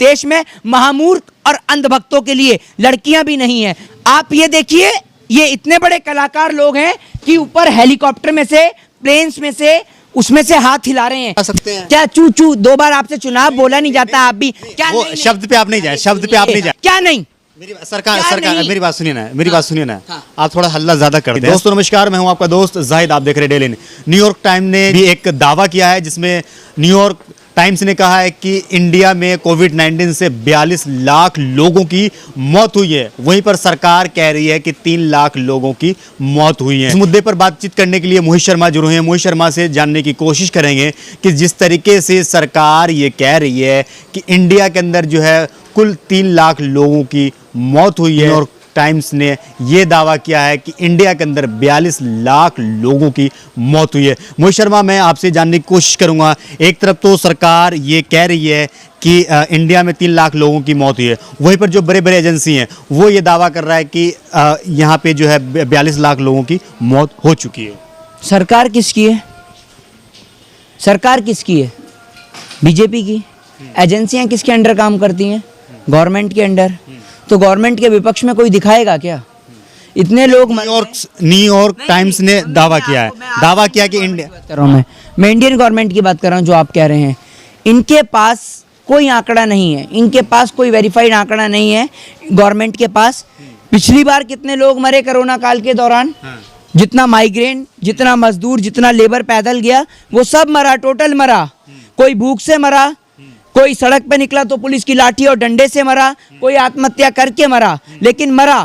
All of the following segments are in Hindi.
देश में महामूर्ख और अंधभक्तों के लिए लड़कियां भी नहीं है। आप ये देखिए, ये इतने बड़े कलाकार लोग हैं कि ऊपर हेलीकॉप्टर में से, प्लेन्स में से, उसमें से हाथ हिला रहे हैं। आ सकते हैं क्या चू चू 2 बार आपसे चुनाव बोला नहीं जाता? आप भी क्या वो नहीं, शब्द पे आप नहीं जाए, शब्द पे आप नहीं जाए। क्या नहीं? सरकार क्या सरकार नहीं? मेरी बात सुनिए ना, मेरी हाँ, बात सुनिए ना। हाँ। आप थोड़ा हल्ला ज्यादा करते हैं। दोस्तों नमस्कार, मैं हूं आपका दोस्त जाहिद, आप देख रहे हैं डेली न्यूज़। न्यूयॉर्क टाइम्स ने भी एक दावा किया है जिसमें न्यूयॉर्क टाइम्स ने कहा है कि इंडिया में कोविड-19 से 42 लाख लोगों की मौत हुई है। वहीं पर सरकार कह रही है कि 3 लाख लोगों की मौत हुई है। इस मुद्दे पर बातचीत करने के लिए मोहित शर्मा जुड़े हैं। मोहित शर्मा से जानने की कोशिश करेंगे कि जिस तरीके से सरकार ये कह रही है कि इंडिया के अंदर जो है कुल 3 लाख लोगों की मौत हुई है, और टाइम्स ने यह दावा किया है कि इंडिया के अंदर 42 लाख लोगों की मौत हुई है। मोहित शर्मा, मैं आपसे जानने की कोशिश करूंगा, एक तरफ तो सरकार ये कह रही है कि इंडिया में 3 लाख लोगों की मौत हुई है, वहीं पर जो बड़े बड़े एजेंसी हैं वो ये दावा कर रहा है कि यहाँ पे जो है 42 लाख लोगों की मौत हो चुकी है। सरकार किसकी है? सरकार किसकी है? बीजेपी की। एजेंसियां किसके अंडर काम करती हैं? गवर्नमेंट के अंडर। तो गवर्नमेंट के विपक्ष में कोई दिखाएगा क्या? इतने लोग न्यूयॉर्क टाइम्स ने दावा किया है, दावा किया कि इंडिया कर रहा हूं, मैं इंडियन गवर्नमेंट की बात कर रहा हूं। जो आप कह रहे हैं, इनके पास कोई आंकड़ा नहीं है, इनके पास कोई वेरीफाइड आंकड़ा नहीं है गवर्नमेंट के पास। पिछली बार कितने लोग मरे कोरोना काल के दौरान? जितना माइग्रेन, जितना मजदूर, जितना लेबर पैदल गया, वो सब मरा, टोटल मरा। कोई भूख से मरा, कोई सड़क पे निकला तो पुलिस की लाठी और डंडे से मरा, कोई आत्महत्या करके मरा, लेकिन मरा।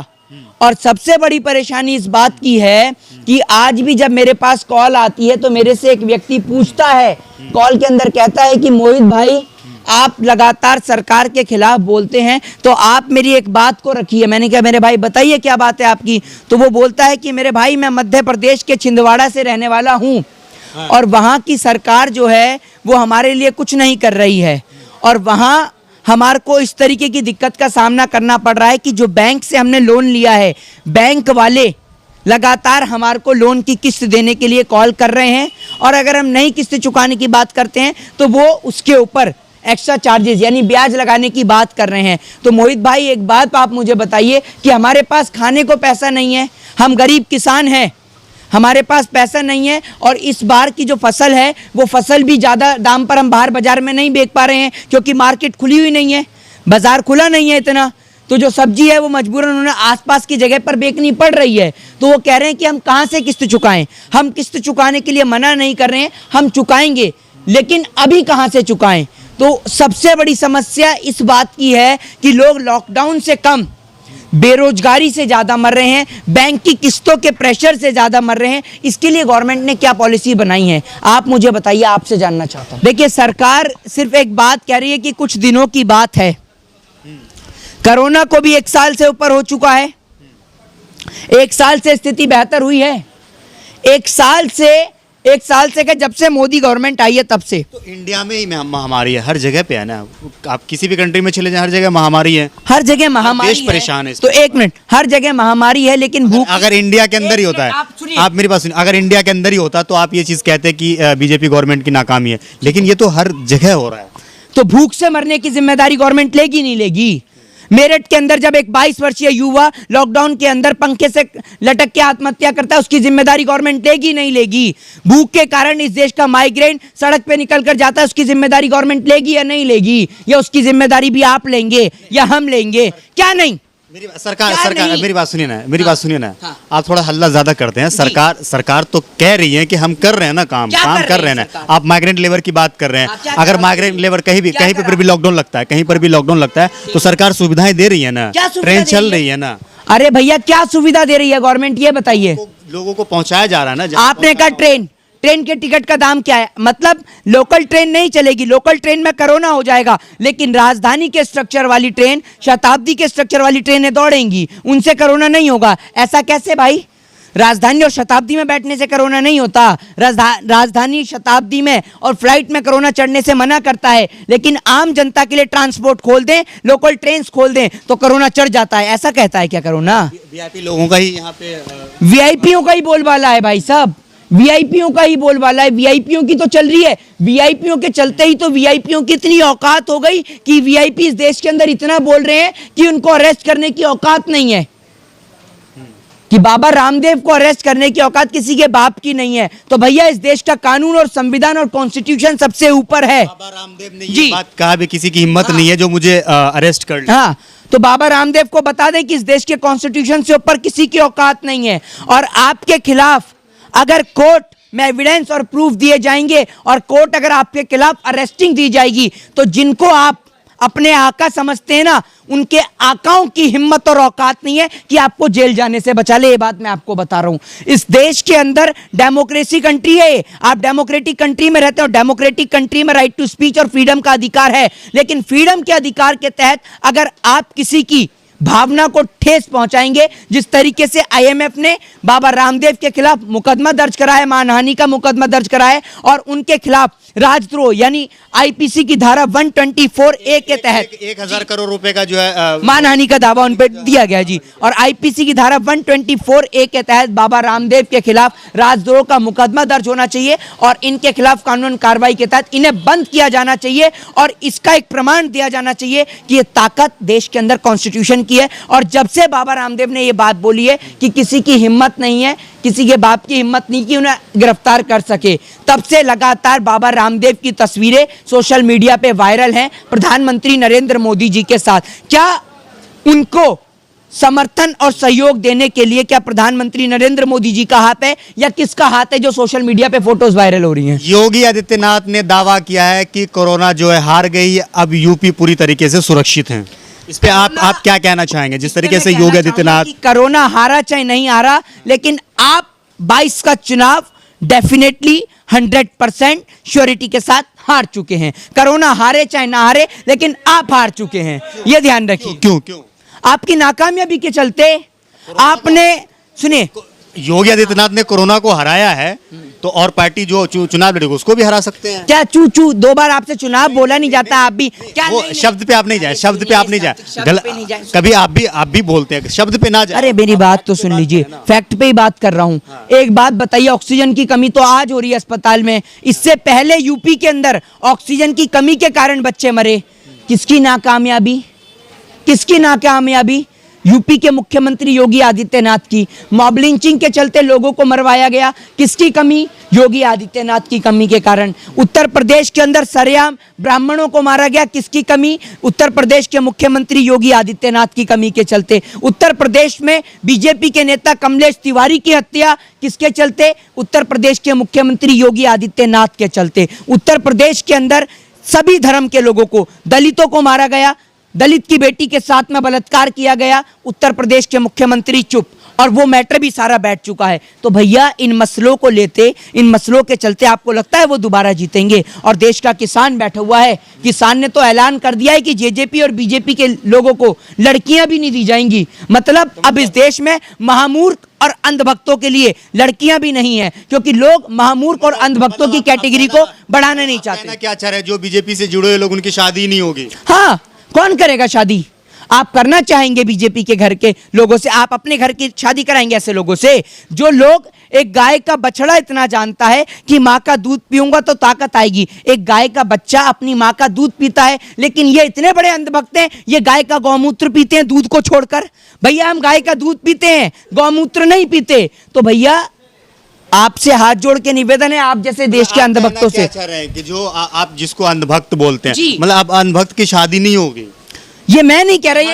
और सबसे बड़ी परेशानी इस बात की है कि आज भी जब मेरे पास कॉल आती है तो मेरे से एक व्यक्ति पूछता है, कॉल के अंदर कहता है कि मोहित भाई, आप लगातार सरकार के खिलाफ बोलते हैं, तो आप मेरी एक बात को रखिए। मैंने कहा मेरे भाई बताइए क्या बात है आपकी? तो वो बोलता है कि मेरे भाई, मैं मध्य प्रदेश के छिंदवाड़ा से रहने वाला हूँ और वहाँ की सरकार जो है वो हमारे लिए कुछ नहीं कर रही है, और वहाँ हमारे को इस तरीके की दिक्कत का सामना करना पड़ रहा है कि जो बैंक से हमने लोन लिया है, बैंक वाले लगातार हमारे को लोन की किस्त देने के लिए कॉल कर रहे हैं, और अगर हम नहीं किस्त चुकाने की बात करते हैं तो वो उसके ऊपर एक्स्ट्रा चार्जेस यानी ब्याज लगाने की बात कर रहे हैं। तो मोहित भाई, एक बात आप मुझे बताइए कि हमारे पास खाने को पैसा नहीं है, हम गरीब किसान हैं, हमारे पास पैसा नहीं है, और इस बार की जो फसल है वो फसल भी ज़्यादा दाम पर हम बाहर बाजार में नहीं बेच पा रहे हैं क्योंकि मार्केट खुली हुई नहीं है, बाजार खुला नहीं है इतना। तो जो सब्जी है वो मजबूरन उन्हें आसपास की जगह पर बेचनी पड़ रही है। तो वो कह रहे हैं कि हम कहाँ से किस्त चुकाएं? हम किस्त चुकाने के लिए मना नहीं कर रहे हैं, हम चुकाएंगे, लेकिन अभी कहाँ से चुकाएं? तो सबसे बड़ी समस्या इस बात की है कि लोग लॉकडाउन से कम बेरोजगारी से ज़्यादा मर रहे हैं, बैंक की किस्तों के प्रेशर से ज़्यादा मर रहे हैं। इसके लिए गवर्नमेंट ने क्या पॉलिसी बनाई है, आप मुझे बताइए, आपसे जानना चाहता हूँ। देखिए, सरकार सिर्फ एक बात कह रही है कि कुछ दिनों की बात है, कोरोना को भी 1 साल से ऊपर हो चुका है, 1 साल से स्थिति बेहतर हुई है, 1 साल से कि जब से मोदी गवर्नमेंट आई है तब से। तो इंडिया में ही महामारी है, हर जगह पे है ना, आप किसी भी कंट्री में चले जाएं, हर जगह महामारी है, हर जगह महामारी देश परेशान है। तो एक मिनट, हर जगह महामारी है, लेकिन भूख अगर इंडिया के अंदर ही होता है, आप मेरी बात सुनिए, अगर इंडिया के अंदर ही होता तो आप ये चीज कहते कि बीजेपी गवर्नमेंट की नाकामी है, लेकिन ये तो हर जगह हो रहा है। तो भूख से मरने की जिम्मेदारी गवर्नमेंट लेगी नहीं लेगी? मेरठ के अंदर जब एक 22 वर्षीय युवा लॉकडाउन के अंदर पंखे से लटक के आत्महत्या करता है, उसकी जिम्मेदारी गवर्नमेंट लेगी नहीं लेगी? भूख के कारण इस देश का माइग्रेन सड़क पे निकल कर जाता है, उसकी जिम्मेदारी गवर्नमेंट लेगी या नहीं लेगी? या उसकी जिम्मेदारी भी आप लेंगे या हम लेंगे? क्या नहीं? सरकार मेरी बात सुनिए ना, मेरी बात सुनिए ना। आप थोड़ा हल्ला ज्यादा करते हैं। सरकार तो कह रही है कि हम कर रहे हैं ना, काम कर रहे हैं ना। आप माइग्रेंट लेबर की बात कर रहे हैं, अगर माइग्रेंट लेबर कहीं पर भी लॉकडाउन लगता है, कहीं पर भी लॉकडाउन लगता है, तो सरकार सुविधाएं दे रही है ना, ट्रेन चल रही है ना। अरे भैया, क्या सुविधा दे रही है गवर्नमेंट, ये बताइए। लोगों को पहुंचाया जा रहा है ना। आपने कहा ट्रेन के टिकट का दाम क्या है? मतलब लोकल ट्रेन नहीं चलेगी, लोकल ट्रेन में कोरोना हो जाएगा, लेकिन राजधानी के स्ट्रक्चर वाली ट्रेन, शताब्दी के स्ट्रक्चर वाली ट्रेनें दौड़ेंगी, उनसे कोरोना नहीं होगा। ऐसा कैसे भाई? राजधानी और शताब्दी में बैठने से कोरोना नहीं होता। राजधानी, शताब्दी में और फ्लाइट में कोरोना चढ़ने से मना करता है, लेकिन आम जनता के लिए ट्रांसपोर्ट खोल दें, लोकल ट्रेन खोल दें तो कोरोना चढ़ जाता है। ऐसा कहता है क्या कोरोना? वीआईपी लोगों का ही यहाँ पे वीआईपीओं का ही बोलबाला है भाई साहब। वीआईपीओ का ही बोलबाला है, वीआईपीओ की तो चल रही है, वीआईपीओ के चलते ही तो वीआईपीओ की इतनी औकात हो गई कि वीआईपी इस देश के अंदर इतना बोल रहे हैं कि उनको अरेस्ट करने की औकात नहीं है, कि बाबा रामदेव को अरेस्ट करने की औकात किसी के बाप की नहीं है। तो भैया इस देश का कानून और संविधान और कॉन्स्टिट्यूशन सबसे ऊपर है। बाबा रामदेव ने ये बात कहा भी किसी की हिम्मत नहीं है जो मुझे अरेस्ट कर ले। हाँ, तो बाबा रामदेव को बता दें कि इस देश के कॉन्स्टिट्यूशन से ऊपर किसी की औकात नहीं है। और आपके खिलाफ अगर कोर्ट में एविडेंस और प्रूफ दिए जाएंगे और कोर्ट अगर आपके खिलाफ अरेस्टिंग दी जाएगी तो जिनको आप अपने आका समझते हैं ना, उनके आकाओं की हिम्मत और औकात नहीं है कि आपको जेल जाने से बचा ले। ये बात मैं आपको बता रहा हूं। इस देश के अंदर डेमोक्रेसी कंट्री है, आप डेमोक्रेटिक कंट्री में रहते हो। डेमोक्रेटिक कंट्री में राइट टू स्पीच और फ्रीडम का अधिकार है, लेकिन फ्रीडम के अधिकार के तहत अगर आप किसी की भावना को ठेस पहुंचाएंगे, जिस तरीके से आईएमएफ ने बाबा रामदेव के खिलाफ मुकदमा दर्ज करा है, मानहानि का मुकदमा दर्ज करा है और उनके खिलाफ राजद्रोह यानी आईपीसी की धारा 124A के तहत 1000 करोड़ रुपए का जो है मानहानि का दावा उन पर दिया गया जी। और आईपीसी की धारा 124A के तहत बाबा रामदेव के खिलाफ राजद्रोह का मुकदमा दर्ज होना चाहिए और इनके खिलाफ कानून कार्रवाई के तहत इन्हें बंद किया जाना चाहिए। और इसका एक प्रमाण दिया जाना चाहिए कि ये ताकत देश के अंदर कॉन्स्टिट्यूशन की है। और जब से बाबा रामदेव ने ये बात बोली है कि किसी की हिम्मत नहीं है, किसी के बाप की हिम्मत नहीं कि उन्हें गिरफ्तार कर सके, तब से लगातार बाबा रामदेव की तस्वीरें सोशल मीडिया पे वायरल हैं प्रधानमंत्री नरेंद्र मोदी जी के साथ। क्या उनको समर्थन और सहयोग देने के लिए क्या प्रधानमंत्री नरेंद्र मोदी जी का हाथ है या किसका हाथ है जो सोशल मीडिया पे फोटोज वायरल हो रही हैं? योगी आदित्यनाथ ने दावा किया है कि कोरोना जो है हार गई, अब यूपी पूरी तरीके से सुरक्षित है। इस पे आप क्या कहना चाहेंगे? जिस तरीके से योगी आदित्यनाथ कोरोना हारा चाहे नहीं हारा, लेकिन आप 22 का चुनाव डेफिनेटली 100% श्योरिटी के साथ हार चुके हैं। कोरोना हारे चाहे ना हारे, लेकिन आप हार चुके हैं, ये ध्यान रखिए। क्यों? आपकी नाकामयाबी के चलते आपने सुनिए, योगी आदित्यनाथ ने कोरोना को हराया है तो और पार्टी जो चुनाव लड़ेगी उसको भी हरा सकते हैं। क्या चू 2 बार आपसे चुनाव बोला नहीं जाता? आप भी क्या वो शब्द पे आप नहीं जाए, शब्द पे आप नहीं जाए, कभी आप भी बोलते हैं शब्द पे ना जाए। अरे मेरी बात तो सुन लीजिए, फैक्ट पे ही बात कर रहा हूँ। एक बात बताइए, ऑक्सीजन की कमी तो आज हो रही है अस्पताल में, इससे पहले यूपी के अंदर ऑक्सीजन की कमी के कारण बच्चे मरे। किसकी नाकामयाबी? किसकी नाकामयाबी? यूपी के मुख्यमंत्री योगी आदित्यनाथ की। मॉब लिंचिंग के चलते लोगों को मरवाया गया, किसकी कमी? योगी आदित्यनाथ की कमी के कारण। उत्तर प्रदेश के अंदर सरेआम ब्राह्मणों को मारा गया, किसकी कमी? उत्तर प्रदेश के मुख्यमंत्री योगी आदित्यनाथ की कमी के चलते। उत्तर प्रदेश में बीजेपी के नेता कमलेश तिवारी की हत्या किसके चलते? उत्तर प्रदेश के मुख्यमंत्री योगी आदित्यनाथ के चलते। उत्तर प्रदेश के अंदर सभी धर्म के लोगों को, दलितों को मारा गया, दलित की बेटी के साथ में बलात्कार किया गया, उत्तर प्रदेश के मुख्यमंत्री चुप, और वो मैटर भी सारा बैठ चुका है। तो भैया इन मसलों को लेते, इन मसलों के चलते आपको लगता है वो दोबारा जीतेंगे? और देश का किसान बैठा हुआ है, किसान ने तो ऐलान कर दिया है कि जेजेपी और बीजेपी के लोगों को लड़कियां भी नहीं दी जाएंगी। मतलब अब इस देश में महामूर्ख और अंधभक्तों के लिए लड़कियां भी नहीं है, क्योंकि लोग महामूर्ख और अंधभक्तों की कैटेगरी को बढ़ाना नहीं चाहते। क्या चाह रहे हैं? जो बीजेपी से जुड़े हुए लोग, उनकी शादी नहीं होगी। हाँ, कौन करेगा शादी? आप करना चाहेंगे बीजेपी के घर के लोगों से? आप अपने घर की शादी कराएंगे ऐसे लोगों से? जो लोग एक गाय का बछड़ा इतना जानता है कि माँ का दूध पीऊंगा तो ताकत आएगी। एक गाय का बच्चा अपनी माँ का दूध पीता है, लेकिन ये इतने बड़े अंधभक्त हैं, ये गाय का गौमूत्र पीते हैं दूध को छोड़कर। भैया हम गाय का दूध पीते हैं, गौमूत्र नहीं पीते। तो भैया आपसे हाथ जोड़ के निवेदन है, आप जैसे देश के अंधभक्तों से। चाह रहे हैं कि जो आप जिसको अंधभक्त बोलते हैं, जी, मतलब अब अंधभक्त की शादी नहीं होगी? ये मैं नहीं कह रही,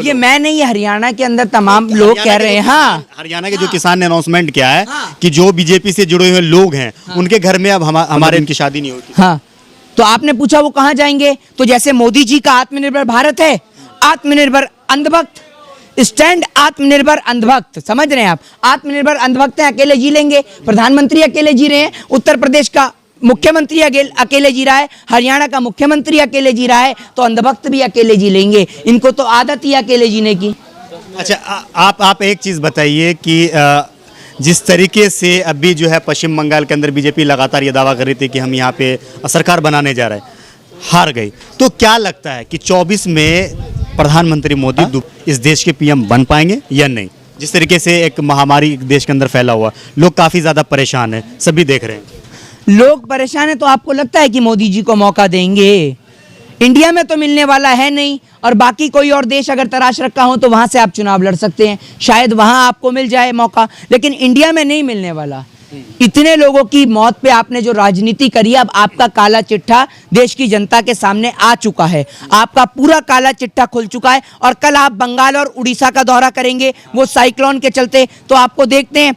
ये मैं नहीं, ये हरियाणा के अंदर तमाम लोग कह रहे हैं। हाँ, हरियाणा के जो किसान ने अनाउंसमेंट किया है कि जो बीजेपी से जुड़े हुए लोग हैं उनके घर में अब हमारे इनकी शादी नहीं होगी। हाँ, तो आपने पूछा वो कहाँ जाएंगे? तो जैसे मोदी जी का आत्मनिर्भर भारत है, आत्मनिर्भर अंधभक्त, स्टैंड आत्मनिर्भर अंधभक्त, समझ रहे हैं आप? आत्मनिर्भर अंधभक्त हैं, अकेले जी लेंगे। प्रधानमंत्री अकेले जी रहे हैं, उत्तर प्रदेश का मुख्यमंत्री अकेले जी रहा है, हरियाणा का मुख्यमंत्री अकेले जी रहा है, तो अंधभक्त भी अकेले जी लेंगे। इनको तो आदत ही अकेले जीने की। अच्छा, आप एक चीज़ बताइए कि जिस तरीके से अभी जो है पश्चिम बंगाल के अंदर बीजेपी लगातार ये दावा कर रही थी कि हम यहाँ पे सरकार बनाने जा रहे हैं, हार गई, तो क्या लगता है कि 24 में प्रधानमंत्री मोदी इस देश के पीएम बन पाएंगे या नहीं? जिस तरीके से एक महामारी देश के अंदर फैला हुआ, लोग काफ़ी ज़्यादा परेशान हैं, सभी देख रहे हैं। लोग परेशान हैं तो आपको लगता है कि मोदी जी को मौका देंगे? इंडिया में तो मिलने वाला है नहीं, और बाकी कोई और देश अगर तराश रखा हो तो वहां से आप चुनाव लड़ सकते हैं, शायद वहां आपको मिल जाए मौका, लेकिन इंडिया में नहीं मिलने वाला। इतने लोगों की मौत पे आपने जो राजनीति करी, अब आपका काला चिट्ठा देश की जनता के सामने आ चुका है, आपका पूरा काला चिट्ठा खुल चुका है। और कल आप बंगाल और उड़ीसा का दौरा करेंगे वो साइक्लोन के चलते, तो आपको देखते हैं।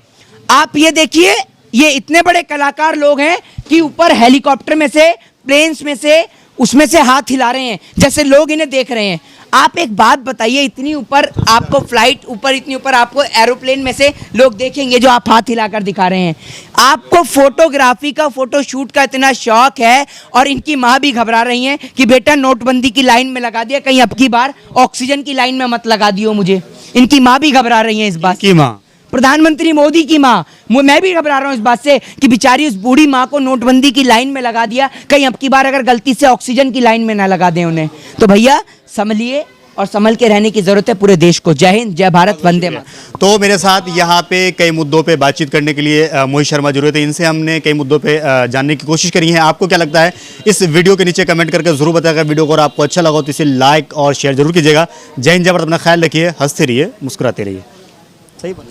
आप ये देखिए, ये इतने बड़े कलाकार लोग हैं कि ऊपर हेलीकॉप्टर में से, प्लेन्स में से, उसमें से हाथ हिला रहे हैं जैसे लोग इन्हें देख रहे हैं। आप एक बात बताइए, इतनी ऊपर आपको फ्लाइट, ऊपर इतनी ऊपर आपको एरोप्लेन में से लोग देखेंगे जो आप हाथ हिलाकर दिखा रहे हैं। आपको फोटोग्राफी का, फोटो शूट का इतना शौक है, और इनकी माँ भी घबरा रही हैं कि बेटा नोटबंदी की लाइन में लगा दिया, कहीं अब की बार ऑक्सीजन की लाइन में मत लगा दियो मुझे। इनकी माँ भी घबरा रही हैं इस बात की माँ, प्रधानमंत्री मोदी की माँ। मैं भी घबरा रहा हूँ इस बात से कि बेचारी उस बूढ़ी माँ को नोटबंदी की लाइन में लगा दिया, कहीं अब की बार अगर गलती से ऑक्सीजन की लाइन में ना लगा दें उन्हें। तो भैया संभलिए और संभल के रहने की जरूरत है पूरे देश को। जय हिंद, जय भारत, वंदे मातरम। तो मेरे साथ यहाँ पे कई मुद्दों पे बातचीत करने के लिए मोहित शर्मा जुड़े थे। इनसे हमने कई मुद्दों पे जानने की कोशिश करी है। आपको क्या लगता है इस वीडियो के नीचे कमेंट करके जरूर बताएगा। वीडियो को अगर आपको अच्छा लगा तो इसे लाइक और शेयर जरूर कीजिएगा। जय हिंद, जय भारत, अपना ख्याल रखिए, हंसते रहिए, मुस्कुराते रहिए। सही बन गई।